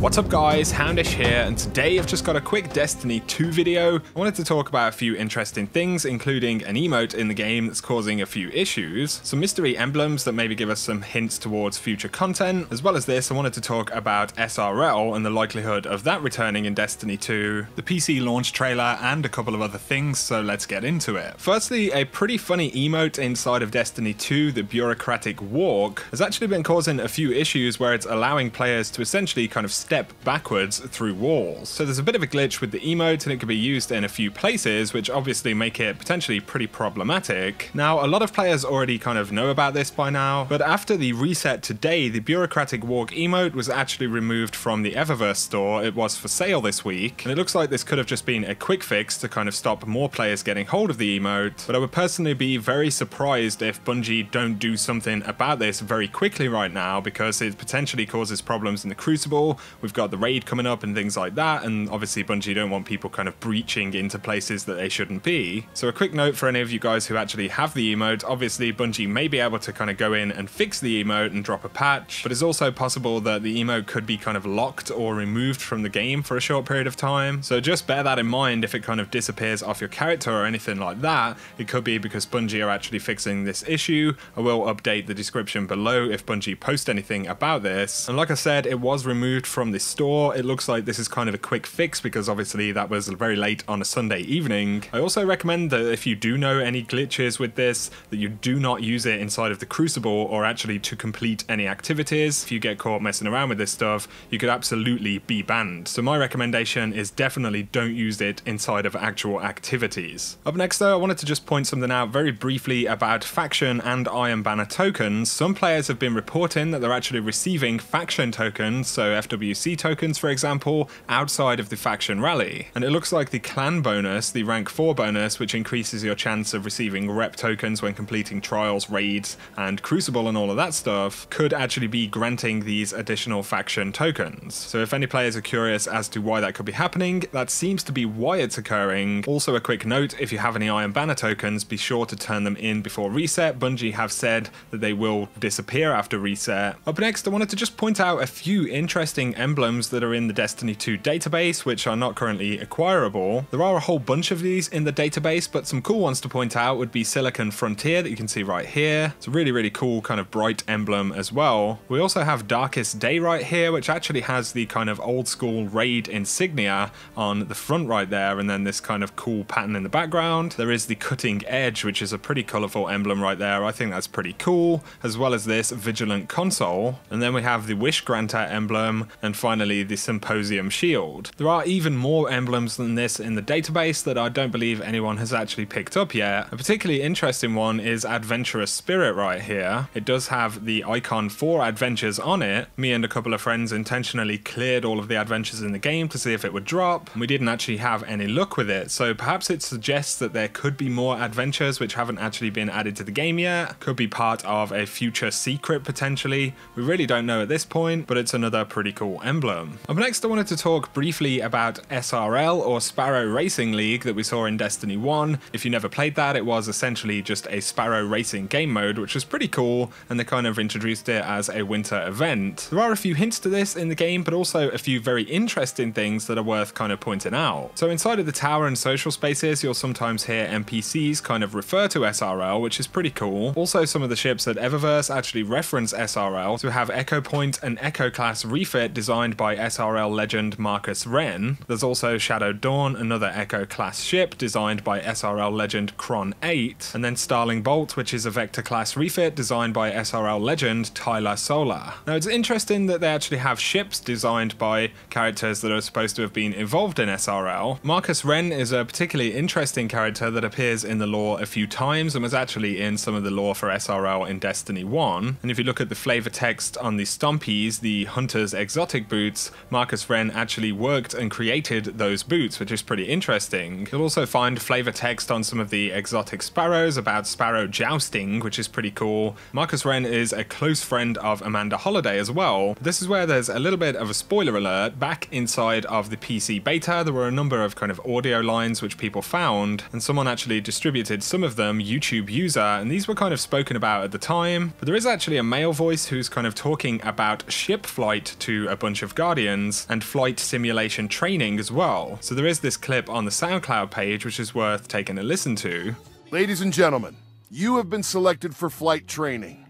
What's up guys, Houndish here, and today I've just got a quick Destiny 2 video. I wanted to talk about a few interesting things, including an emote in the game that's causing a few issues, some mystery emblems that maybe give us some hints towards future content. As well as this, I wanted to talk about SRL and the likelihood of that returning in Destiny 2, the PC launch trailer, and a couple of other things, so let's get into it. Firstly, a pretty funny emote inside of Destiny 2, the bureaucratic walk, has actually been causing a few issues where it's allowing players to essentially kind of step backwards through walls. So there's a bit of a glitch with the emote, and it can be used in a few places, which obviously make it potentially pretty problematic. Now, a lot of players already kind of know about this by now, but after the reset today, the bureaucratic walk emote was actually removed from the Eververse store. It was for sale this week, and it looks like this could have just been a quick fix to kind of stop more players getting hold of the emote, but I would personally be very surprised if Bungie don't do something about this very quickly right now, because it potentially causes problems in the Crucible. We've got the raid coming up and things like that, and obviously Bungie don't want people kind of breaching into places that they shouldn't be. So a quick note for any of you guys who actually have the emote, obviously Bungie may be able to kind of go in and fix the emote and drop a patch, but it's also possible that the emote could be kind of locked or removed from the game for a short period of time. So just bear that in mind if it kind of disappears off your character or anything like that. It could be because Bungie are actually fixing this issue. I will update the description below if Bungie post anything about this. And like I said, it was removed from the store. It looks like this is kind of a quick fix because obviously that was very late on a Sunday evening. I also recommend that if you do know any glitches with this, that you do not use it inside of the Crucible or actually to complete any activities. If you get caught messing around with this stuff, you could absolutely be banned. So my recommendation is definitely don't use it inside of actual activities. Up next though, I wanted to just point something out very briefly about faction and Iron Banner tokens. Some players have been reporting that they're actually receiving faction tokens, so FWC tokens for example, outside of the faction rally. And it looks like the clan bonus, the rank 4 bonus, which increases your chance of receiving rep tokens when completing trials, raids, and Crucible and all of that stuff, could actually be granting these additional faction tokens. So if any players are curious as to why that could be happening, that seems to be why it's occurring. Also a quick note, if you have any Iron Banner tokens, be sure to turn them in before reset. Bungie have said that they will disappear after reset. Up next, I wanted to just point out a few interesting emblems that are in the Destiny 2 database, which are not currently acquirable. There are a whole bunch of these in the database, but some cool ones to point out would be Silicon Frontier that you can see right here. It's a really cool kind of bright emblem as well. We also have Darkest Day right here, which actually has the kind of old school raid insignia on the front right there, and then this kind of cool pattern in the background. There is the Cutting Edge, which is a pretty colourful emblem right there. I think that's pretty cool, as well as this Vigilant Console. And then we have the Wish Granter emblem, and finally the Symposium Shield. There are even more emblems than this in the database that I don't believe anyone has actually picked up yet. A particularly interesting one is Adventurous Spirit right here. It does have the icon for adventures on it. Me and a couple of friends intentionally cleared all of the adventures in the game to see if it would drop. We didn't actually have any luck with it, so perhaps it suggests that there could be more adventures which haven't actually been added to the game yet. Could be part of a future secret potentially. We really don't know at this point, but it's another pretty cool emblem. Up next, I wanted to talk briefly about SRL, or Sparrow Racing League, that we saw in Destiny 1. If you never played that, it was essentially just a Sparrow Racing game mode, which was pretty cool, and they kind of introduced it as a winter event. There are a few hints to this in the game, but also a few very interesting things that are worth kind of pointing out. So inside of the tower and social spaces, you'll sometimes hear NPCs kind of refer to SRL, which is pretty cool. Also, some of the ships at Eververse actually reference SRL. So we have Echo Point, an Echo class refit designed by SRL legend Marcus Wren. There's also Shadow Dawn, another Echo class ship designed by SRL legend Kron 8, and then Starling Bolt, which is a Vector class refit designed by SRL legend Tyler Solar. Now it's interesting that they actually have ships designed by characters that are supposed to have been involved in SRL. Marcus Wren is a particularly interesting character that appears in the lore a few times and was actually in some of the lore for SRL in Destiny 1. And if you look at the flavor text on the Stompies, the Hunter's exotic boots, Marcus Wren actually worked and created those boots, which is pretty interesting. You'll also find flavor text on some of the exotic sparrows about sparrow jousting, which is pretty cool. Marcus Wren is a close friend of Amanda Holliday as well. This is where there's a little bit of a spoiler alert. Back inside of the PC beta, there were a number of kind of audio lines which people found, and someone actually distributed some of them, YouTube user, and these were kind of spoken about at the time. But there is actually a male voice who's kind of talking about ship flight to a bunch bunch of Guardians, and flight simulation training as well. So there is this clip on the SoundCloud page which is worth taking a listen to. Ladies and gentlemen, you have been selected for flight training.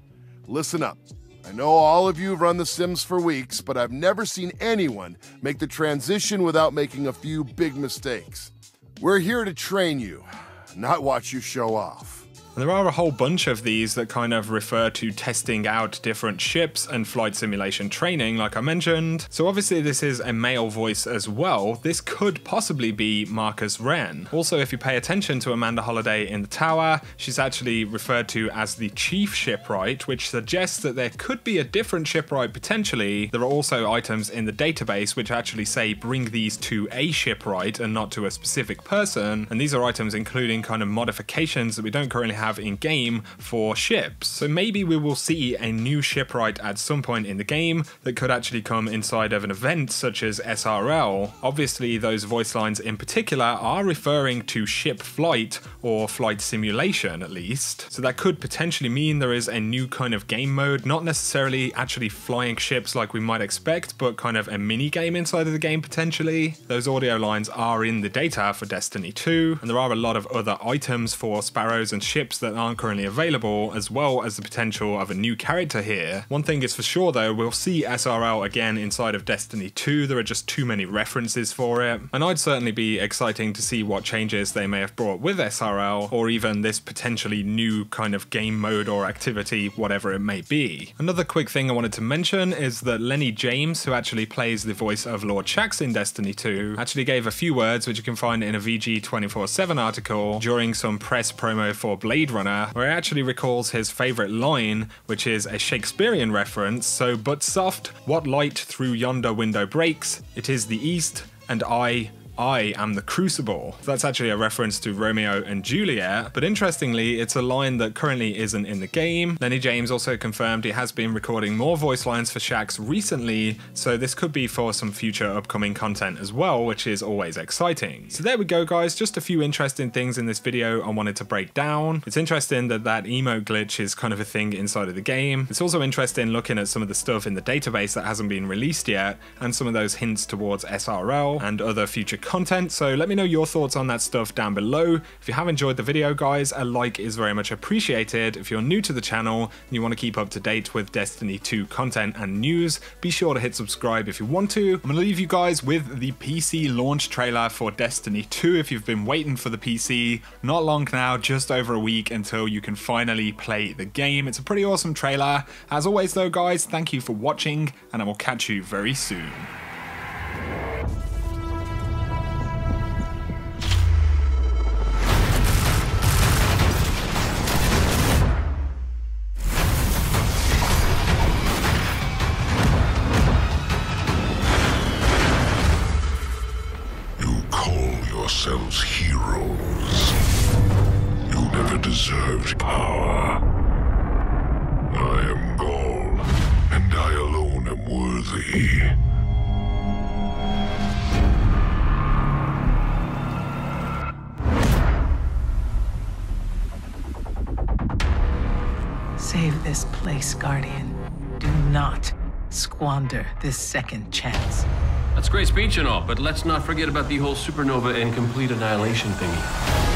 Listen up. I know all of you have run The Sims for weeks, but I've never seen anyone make the transition without making a few big mistakes. We're here to train you, not watch you show off. And there are a whole bunch of these that kind of refer to testing out different ships and flight simulation training, like I mentioned. So obviously this is a male voice as well. This could possibly be Marcus Wren. Also, if you pay attention to Amanda Holliday in the tower, she's actually referred to as the chief shipwright, which suggests that there could be a different shipwright potentially. There are also items in the database which actually say bring these to a shipwright and not to a specific person. And these are items including kind of modifications that we don't currently have in game for ships. So maybe we will see a new shipwright at some point in the game that could actually come inside of an event such as SRL. Obviously those voice lines in particular are referring to ship flight or flight simulation at least. So that could potentially mean there is a new kind of game mode, not necessarily actually flying ships like we might expect, but kind of a mini game inside of the game potentially. Those audio lines are in the data for Destiny 2, and there are a lot of other items for sparrows and ships that aren't currently available, as well as the potential of a new character here. One thing is for sure though, we'll see SRL again inside of Destiny 2, there are just too many references for it, and I'd certainly be exciting to see what changes they may have brought with SRL, or even this potentially new kind of game mode or activity, whatever it may be. Another quick thing I wanted to mention is that Lenny James, who actually plays the voice of Lord Shaxx in Destiny 2, actually gave a few words which you can find in a VG247 article during some press promo for Blade Runner, where he actually recalls his favourite line, which is a Shakespearean reference. So, but soft, what light through yonder window breaks? It is the east, and I am the crucible. So that's actually a reference to Romeo and Juliet, but interestingly, it's a line that currently isn't in the game. Lenny James also confirmed he has been recording more voice lines for Shaxx recently, so this could be for some future upcoming content as well, which is always exciting. So there we go guys, just a few interesting things in this video I wanted to break down. It's interesting that that emote glitch is kind of a thing inside of the game. It's also interesting looking at some of the stuff in the database that hasn't been released yet, and some of those hints towards SRL and other future content. So let me know your thoughts on that stuff down below. If you have enjoyed the video guys, a like is very much appreciated. If you're new to the channel and you want to keep up to date with Destiny 2 content and news, be sure to hit subscribe if you want to. I'm gonna leave you guys with the PC launch trailer for Destiny 2 if you've been waiting for the PC. Not long now, just over a week until you can finally play the game. It's a pretty awesome trailer. As always though guys, thank you for watching, and I will catch you very soon. Yourselves heroes. You never deserved power. I am Gaul, and I alone am worthy. Save this place, Guardian. Do not squander this second chance. That's great speech and all, but let's not forget about the whole supernova and complete annihilation thingy.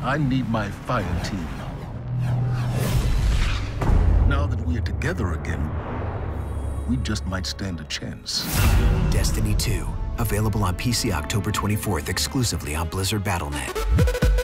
I need my fire team. Now that we are together again, we just might stand a chance. Destiny 2, available on PC October 24th exclusively on Blizzard Battle.net.